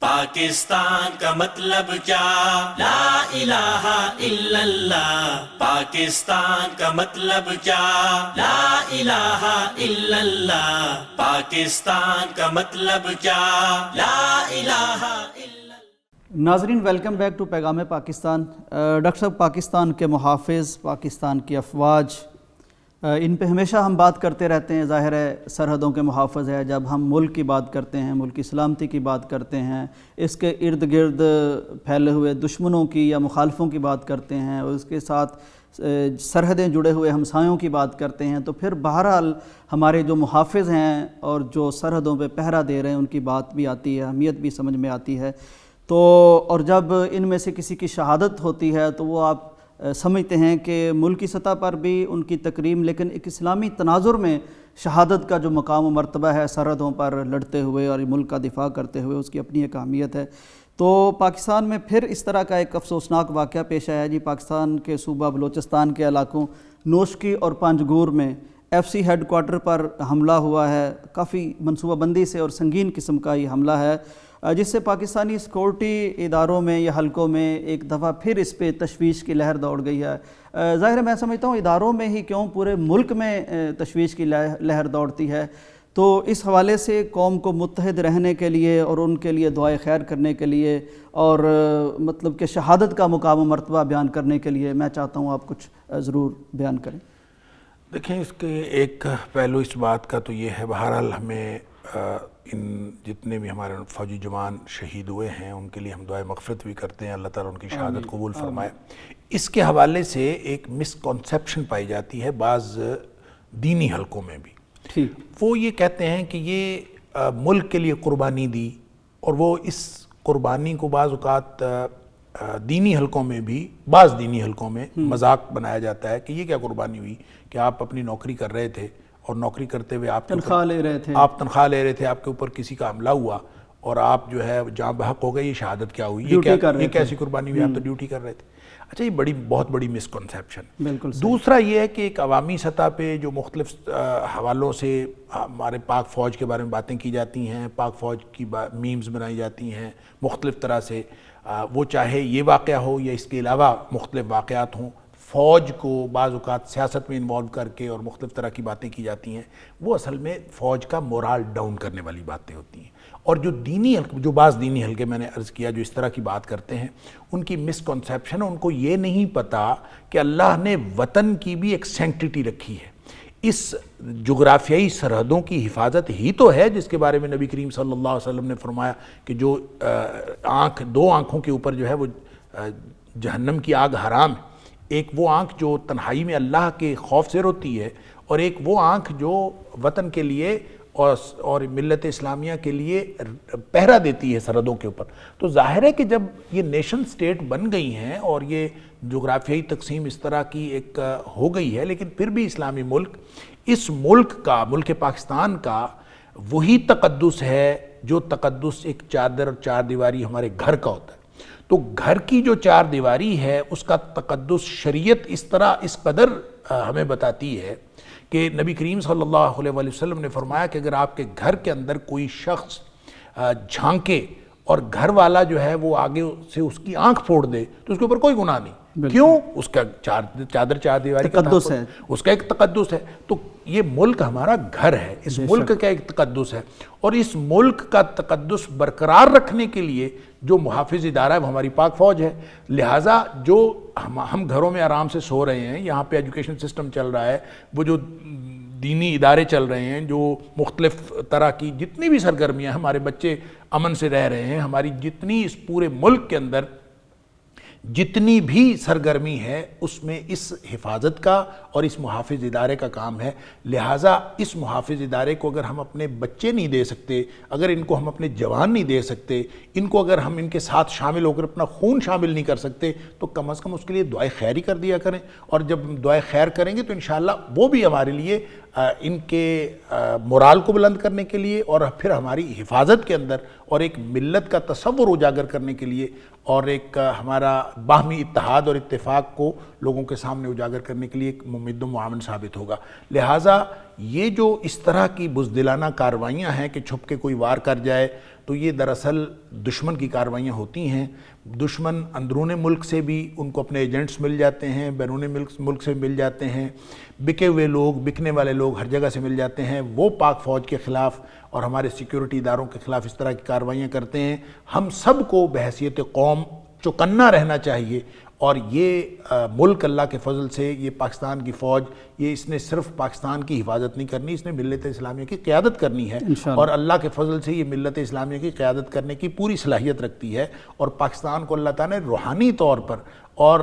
پاکستان کا مطلب کیا؟ لا الہ الا اللہ. پاکستان کا مطلب کیا؟ لا الہ الا اللہ. پاکستان کا مطلب کیا؟ لا الہ الا اللہ. ناظرین ویلکم بیک ٹو پیغام پاکستان. ڈاکٹر صاحب، پاکستان کے محافظ، پاکستان کی افواج، ان پہ ہمیشہ ہم بات کرتے رہتے ہیں. ظاہر ہے سرحدوں کے محافظ ہے. جب ہم ملک کی بات کرتے ہیں، ملک کی سلامتی کی بات کرتے ہیں، اس کے ارد گرد پھیلے ہوئے دشمنوں کی یا مخالفوں کی بات کرتے ہیں، اور اس کے ساتھ سرحدیں جڑے ہوئے ہمسایوں کی بات کرتے ہیں، تو پھر بہرحال ہمارے جو محافظ ہیں اور جو سرحدوں پہ پہرا دے رہے ہیں ان کی بات بھی آتی ہے، اہمیت بھی سمجھ میں آتی ہے. تو اور جب ان میں سے کسی کی شہادت ہوتی ہے تو وہ آپ سمجھتے ہیں کہ ملکی سطح پر بھی ان کی تکریم، لیکن ایک اسلامی تناظر میں شہادت کا جو مقام و مرتبہ ہے سرحدوں پر لڑتے ہوئے اور ملک کا دفاع کرتے ہوئے، اس کی اپنی ایک اہمیت ہے. تو پاکستان میں پھر اس طرح کا ایک افسوسناک واقعہ پیش آیا جی. پاکستان کے صوبہ بلوچستان کے علاقوں نوشکی اور پانجگور میں ایف سی ہیڈ کوارٹر پر حملہ ہوا ہے. کافی منصوبہ بندی سے اور سنگین قسم کا یہ حملہ ہے، جس سے پاکستانی سیکورٹی اداروں میں یا حلقوں میں ایک دفعہ پھر اس پہ تشویش کی لہر دوڑ گئی ہے. ظاہر ہے میں سمجھتا ہوں اداروں میں ہی کیوں، پورے ملک میں تشویش کی لہر دوڑتی ہے. تو اس حوالے سے قوم کو متحد رہنے کے لیے اور ان کے لیے دعائے خیر کرنے کے لیے اور مطلب کہ شہادت کا مقام و مرتبہ بیان کرنے کے لیے میں چاہتا ہوں آپ کچھ ضرور بیان کریں. دیکھیں، اس کے ایک پہلو اس بات کا تو یہ ہے، بہرحال ہمیں ان جتنے بھی ہمارے فوجی جوان شہید ہوئے ہیں ان کے لیے ہم دعائے مغفرت بھی کرتے ہیں، اللہ تعالیٰ ان کی شہادت قبول فرمائے. اس کے حوالے سے ایک مسکنسیپشن پائی جاتی ہے بعض دینی حلقوں میں بھی. وہ یہ کہتے ہیں کہ یہ ملک کے لیے قربانی دی، اور وہ اس قربانی کو بعض اوقات دینی حلقوں میں بھی، بعض دینی حلقوں میں مذاق بنایا جاتا ہے کہ یہ کیا قربانی ہوئی کہ آپ اپنی نوکری کر رہے تھے اور نوکری کرتے ہوئے آپ تنخواہ لے رہے تھے، آپ کے اوپر کسی کا حملہ ہوا اور آپ جو ہے جاں بحق ہو گئے، یہ شہادت کیا ہوئی؟ یہ کیسی قربانی ہوئی؟ آپ تو ڈیوٹی کر رہے تھے. اچھا، یہ بہت بڑی مسکنسیپشن. دوسرا یہ ہے کہ ایک عوامی سطح پہ جو مختلف حوالوں سے ہمارے پاک فوج کے بارے میں باتیں کی جاتی ہیں، پاک فوج کی میمز بنائی جاتی ہیں مختلف طرح سے، وہ چاہے یہ واقعہ ہو یا اس کے علاوہ مختلف واقعات ہوں، فوج کو بعض اوقات سیاست میں انوالو کر کے اور مختلف طرح کی باتیں کی جاتی ہیں، وہ اصل میں فوج کا مورال ڈاؤن کرنے والی باتیں ہوتی ہیں. اور جو بعض دینی حلقے میں نے عرض کیا جو اس طرح کی بات کرتے ہیں، ان کی مسکنسیپشن ہے، ان کو یہ نہیں پتا کہ اللہ نے وطن کی بھی ایک سینکٹیٹی رکھی ہے. اس جغرافیائی سرحدوں کی حفاظت ہی تو ہے جس کے بارے میں نبی کریم صلی اللہ علیہ وسلم نے فرمایا کہ جو دو آنکھوں کے اوپر جو ہے وہ جہنم کی آگ حرام ہے. ایک وہ آنکھ جو تنہائی میں اللہ کے خوف سے روتی ہے، اور ایک وہ آنکھ جو وطن کے لیے اور ملت اسلامیہ کے لیے پہرا دیتی ہے سرحدوں کے اوپر. تو ظاہر ہے کہ جب یہ نیشن سٹیٹ بن گئی ہیں اور یہ جغرافیائی تقسیم اس طرح کی ایک ہو گئی ہے، لیکن پھر بھی اسلامی ملک، اس ملک پاکستان کا وہی تقدس ہے جو تقدس ایک چادر اور چار دیواری ہمارے گھر کا ہوتا ہے. تو گھر کی جو چار دیواری ہے اس کا تقدس شریعت اس قدر ہمیں بتاتی ہے کہ نبی کریم صلی اللہ علیہ وسلم نے فرمایا کہ اگر آپ کے گھر کے اندر کوئی شخص جھانکے اور گھر والا جو ہے وہ آگے سے اس کی آنکھ پھوڑ دے تو اس کے اوپر کوئی گناہ نہیں. کیوں؟ اس کا چادر چار دیواری کا تقدس ہے، اس کا ایک تقدس ہے. تو یہ ملک ہمارا گھر ہے، اس ملک کا ایک تقدس ہے، اور اس ملک کا تقدس برقرار رکھنے کے لیے جو محافظ ادارہ ہے وہ ہماری پاک فوج ہے. لہٰذا جو ہم گھروں میں آرام سے سو رہے ہیں، یہاں پہ ایجوکیشن سسٹم چل رہا ہے، وہ جو دینی ادارے چل رہے ہیں، جو مختلف طرح کی جتنی بھی سرگرمیاں ہیں، ہمارے بچے امن سے رہ رہے ہیں، ہماری جتنی اس پورے ملک کے اندر جتنی بھی سرگرمی ہے اس میں اس حفاظت کا اور اس محافظ ادارے کا کام ہے. لہٰذا اس محافظ ادارے کو اگر ہم اپنے بچے نہیں دے سکتے، اگر ان کو ہم اپنے جوان نہیں دے سکتے، ان کو اگر ہم ان کے ساتھ شامل ہو کر اپنا خون شامل نہیں کر سکتے، تو کم از کم اس کے لیے دعائے خیر ہی کر دیا کریں. اور جب دعائے خیر کریں گے تو انشاءاللہ وہ بھی ہمارے لیے ان کے مورال کو بلند کرنے کے لیے اور پھر ہماری حفاظت کے اندر اور ایک ملت کا تصور اجاگر کرنے کے لیے اور ایک ہمارا باہمی اتحاد اور اتفاق کو لوگوں کے سامنے اجاگر کرنے کے لیے ایک ممد و معاون ثابت ہوگا. لہٰذا یہ جو اس طرح کی بزدلانہ کاروائیاں ہیں کہ چھپ کے کوئی وار کر جائے، تو یہ دراصل دشمن کی کارروائیاں ہوتی ہیں. دشمن اندرون ملک سے بھی ان کو اپنے ایجنٹس مل جاتے ہیں, بیرون ملک سے مل جاتے ہیں, بکے ہوئے لوگ, بکنے والے لوگ ہر جگہ سے مل جاتے ہیں. وہ پاک فوج کے خلاف اور ہمارے سیکیورٹی اداروں کے خلاف اس طرح کی کارروائیاں کرتے ہیں. ہم سب کو بحیثیت قوم چوکنا رہنا چاہیے, اور یہ ملک اللہ کے فضل سے, یہ پاکستان کی فوج, یہ اس نے صرف پاکستان کی حفاظت نہیں کرنی, اس نے ملت اسلامیہ کی قیادت کرنی ہے, اور اللہ کے فضل سے یہ ملت اسلامیہ کی قیادت کرنے کی پوری صلاحیت رکھتی ہے. اور پاکستان کو اللہ تعالیٰ نے روحانی طور پر اور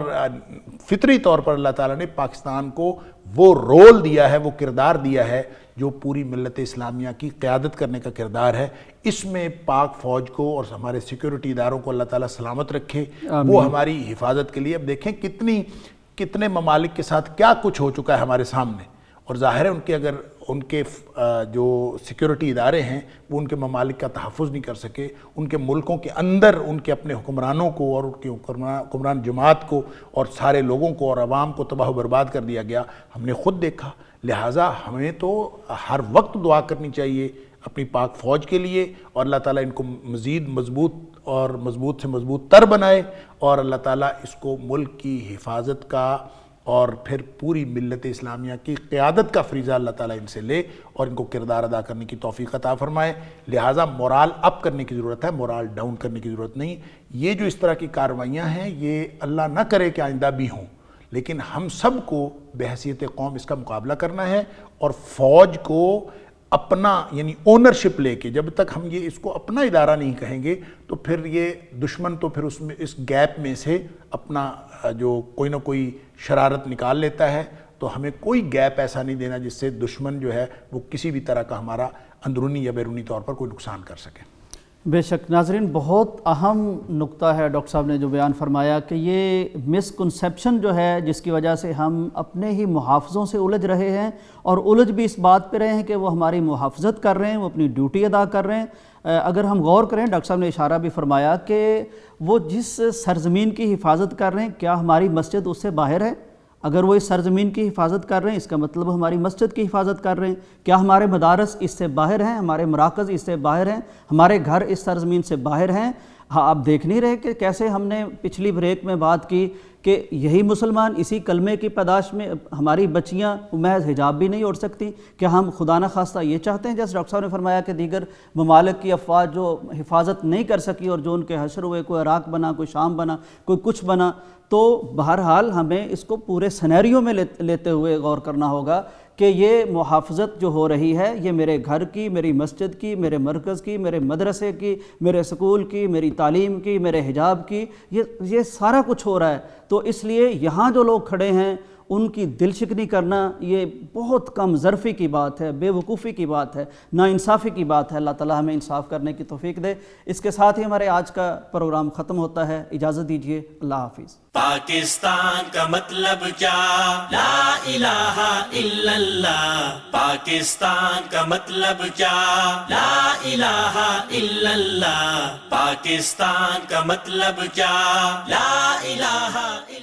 فطری طور پر اللہ تعالیٰ نے پاکستان کو وہ رول دیا ہے, وہ کردار دیا ہے جو پوری ملت اسلامیہ کی قیادت کرنے کا کردار ہے. اس میں پاک فوج کو اور ہمارے سیکیورٹی اداروں کو اللہ تعالیٰ سلامت رکھے, وہ ہماری حفاظت کے لیے. اب دیکھیں کتنے ممالک کے ساتھ کیا کچھ ہو چکا ہے ہمارے سامنے, اور ظاہر ہے ان کے جو سیکیورٹی ادارے ہیں وہ ان کے ممالک کا تحفظ نہیں کر سکے. ان کے ملکوں کے اندر ان کے اپنے حکمرانوں کو اور ان کے حکمران جماعت کو اور سارے لوگوں کو اور عوام کو تباہ و برباد کر دیا گیا. ہم نے خود دیکھا. لہٰذا ہمیں تو ہر وقت دعا کرنی چاہیے اپنی پاک فوج کے لیے, اور اللہ تعالیٰ ان کو مزید مضبوط اور مضبوط سے مضبوط تر بنائے, اور اللہ تعالیٰ اس کو ملک کی حفاظت کا اور پھر پوری ملت اسلامیہ کی قیادت کا فریضہ اللہ تعالیٰ ان سے لے اور ان کو کردار ادا کرنے کی توفیق عطا فرمائے. لہٰذا مورال اپ کرنے کی ضرورت ہے, مورال ڈاؤن کرنے کی ضرورت نہیں. یہ جو اس طرح کی کارروائیاں ہیں یہ اللہ نہ کرے کہ آئندہ بھی ہوں, لیکن ہم سب کو بحیثیت قوم اس کا مقابلہ کرنا ہے, اور فوج کو اپنا یعنی اونرشپ لے کے, جب تک ہم یہ اس کو اپنا ادارہ نہیں کہیں گے تو پھر یہ دشمن تو پھر اس گیپ میں سے اپنا جو کوئی نہ کوئی شرارت نکال لیتا ہے. تو ہمیں کوئی گیپ ایسا نہیں دینا جس سے دشمن جو ہے وہ کسی بھی طرح کا ہمارا اندرونی یا بیرونی طور پر کوئی نقصان کر سکے. بے شک ناظرین, بہت اہم نقطہ ہے ڈاکٹر صاحب نے جو بیان فرمایا کہ یہ مسکنسیپشن جو ہے جس کی وجہ سے ہم اپنے ہی محافظوں سے الجھ رہے ہیں, اور الجھ بھی اس بات پہ رہے ہیں کہ وہ ہماری محافظت کر رہے ہیں, وہ اپنی ڈیوٹی ادا کر رہے ہیں. اگر ہم غور کریں, ڈاکٹر صاحب نے اشارہ بھی فرمایا کہ وہ جس سرزمین کی حفاظت کر رہے ہیں, کیا ہماری مسجد اس سے باہر ہے؟ اگر وہ اس سرزمین کی حفاظت کر رہے ہیں اس کا مطلب ہماری مسجد کی حفاظت کر رہے ہیں. کیا ہمارے مدارس اس سے باہر ہیں, ہمارے مراکز اس سے باہر ہیں, ہمارے گھر اس سرزمین سے باہر ہیں؟ ہاں, آپ دیکھ نہیں رہے کہ کیسے ہم نے پچھلی بریک میں بات کی کہ یہی مسلمان اسی کلمے کی پاداش میں ہماری بچیاں محض حجاب بھی نہیں اوڑھ سکتی. کیا ہم خدا نہ خواستہ یہ چاہتے ہیں جیسے ڈاکٹر صاحب نے فرمایا کہ دیگر ممالک کی افواج جو حفاظت نہیں کر سکی اور جو ان کے حشر ہوئے, کوئی عراق بنا, کوئی شام بنا, کوئی کچھ بنا, تو بہرحال ہمیں اس کو پورے سینیریو میں لیتے ہوئے غور کرنا ہوگا کہ یہ محافظت جو ہو رہی ہے یہ میرے گھر کی, میری مسجد کی, میرے مرکز کی, میرے مدرسے کی, میرے سکول کی, میری تعلیم کی, میرے حجاب کی, یہ سارا کچھ ہو رہا ہے. تو اس لیے یہاں جو لوگ کھڑے ہیں ان کی دل شکنی کرنا یہ بہت کم ظرفی کی بات ہے, بے وقوفی کی بات ہے, ناانصافی کی بات ہے. اللہ تعالیٰ ہمیں انصاف کرنے کی توفیق دے. اس کے ساتھ ہی ہمارے آج کا پروگرام ختم ہوتا ہے. اجازت دیجیے. اللہ حافظ. پاکستان کا مطلب کیا؟ لا الہ الا اللہ. پاکستان کا مطلب کیا؟ لا الہ الا اللہ. پاکستان کا مطلب کیا؟ لا الہ الا